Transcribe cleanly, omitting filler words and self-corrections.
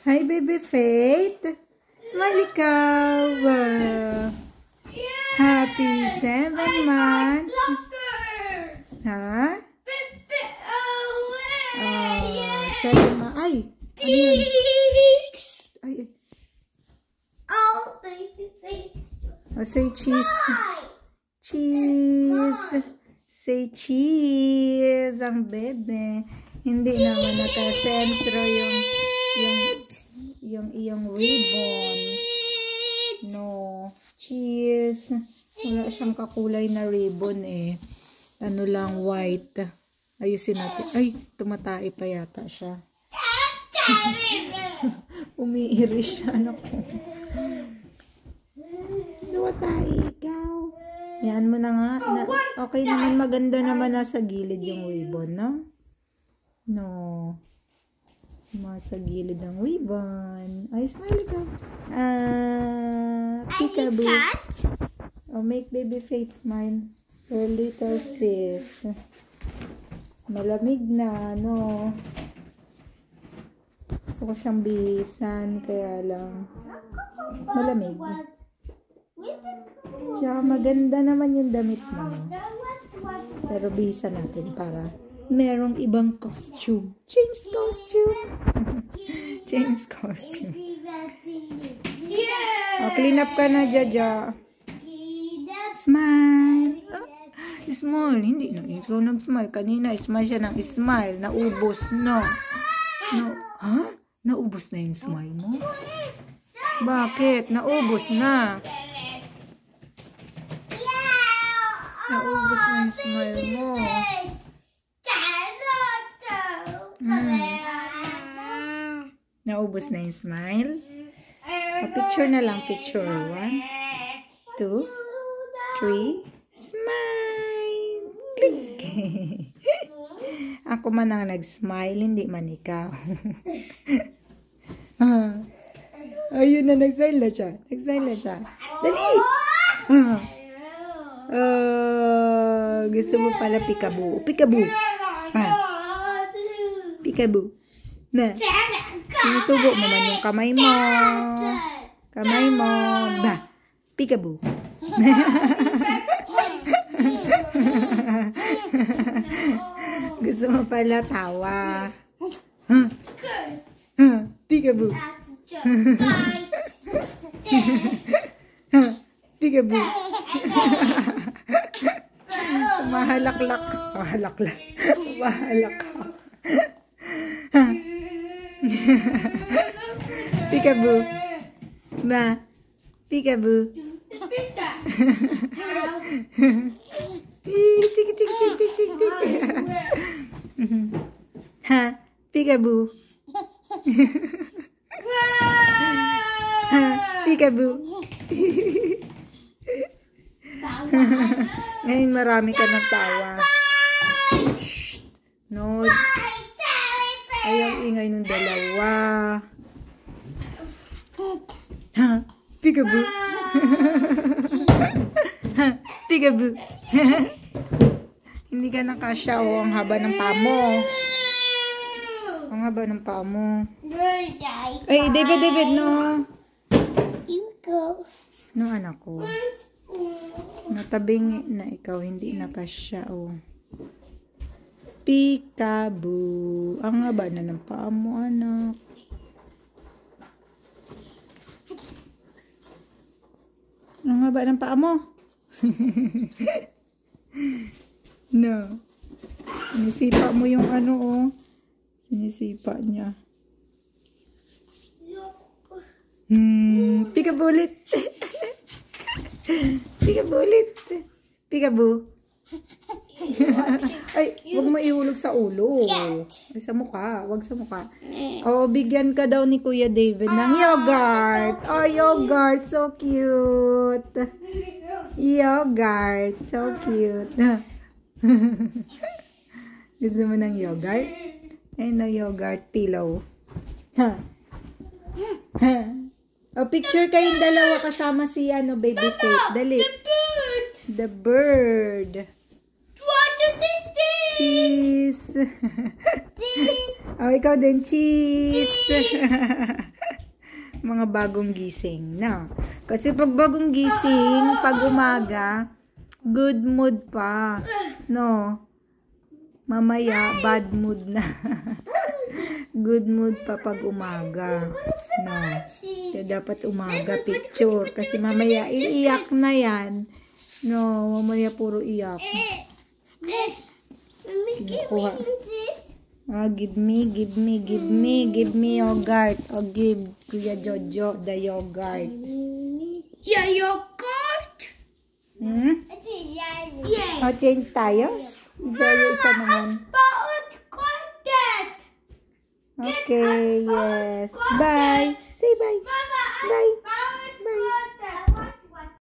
Hi, baby Faith. Smile ikaw. Happy 7 months. Ha? 7 months. Ay! Ano yun? Ay. Oh, baby Faith. Oh, say cheese. Cheese. Say cheese. Ang bebe. Hindi naman nakasentro yung iyong ribbon. No. Cheese. Wala siyang kakulay na ribbon eh. Ano lang, white. Ayusin natin. Ay, tumatay pa yata siya. Umiiri siya. Anak ko. Tumatay ikaw. Yan mo na nga. Okay naman, maganda naman nasa gilid yung ribbon, no? No. Nasa gilid ng ribbon. Ay, smile ka. Peekaboo. Oh, make baby Faith smile. Your little sis. Malamig na, no? Gusto ko siyang bihisan, kaya lang malamig. Tsaka maganda naman yung damit mo. Pero bihisan natin para merong ibang costume. Change costume. Change costume. Oh, clean up ka na, Jaja. Smile. Oh, smile. Hindi na. Ikaw nag-smile. Kanina, smile siya ng smile. Naubos, no? No. Ha? Naubos na yung smile mo? Bakit? Naubos na. Naubos na yung smile mo. Naubos na yung smile. Picture na lang. Picture. 1, 2, 3. Smile. Click. Ako man ang nag-smile. Hindi man ikaw. Ayun na. Nag-smile na siya. Nag-smile na siya. Dali. Gusto mo pala peekaboo. Peekaboo. Peekaboo. Na. Sinusubo mo man yung kamay mo. Kamay mo. Ba. Peekaboo. Gusto mo pala tawa. Peekaboo. Peekaboo. Mahalaklak. Mahalaklak. Mahalaklak. Peekaboo. Ba. Peekaboo. Tik tik tik tik tik tik. Ha, peekaboo. Ha, peekaboo. Ngayon marami ka ng tawa. Shh. No. Ayaw ingay ng dalawa. Ha, peekaboo. Ha, peekaboo. Hindi ka nakasya o ang haba ng paa mo. Ang haba ng paa mo. Ay, David, no. No, anak ko. Natabing na ikaw hindi nakasya o. Peekaboo. Ang haba na ng paa mo, anak. Ang haba ng paa mo. No. Sinisipa mo yung ano, oh. Sinisipa niya. Peekaboo ulit. Peekaboo ulit. Peekaboo. Ay, huwag mo ihulog sa ulo. Ay, sa mukha. Huwag sa mukha. Oh, bigyan ka daw ni Kuya David ng yogurt. Oh, yogurt. So cute. Yogurt. So cute. Gusto mo ng yogurt? Ay, no yogurt pillow. Ha? Ha? Oh, picture kayong dalawa kasama si ano, baby Faith. Dali. The bird. Cheese. Oh, ikaw din. Cheese. Mga bagong gising, no? Kasi pag bagong gising, pag umaga, good mood pa, no? Mamaya, bad mood na. Good mood pa pag umaga, no? Kaya dapat umaga, picture. Kasi mamaya, iiyak na yan. No, mamaya puro iyak. Kinukuha. Give me yogurt. Give Kuya Jojo the yogurt. Yeah, yogurt. Yeah. Change tayo? Isa naman. Okay, yes. Bye. Say bye. Mama, Bye.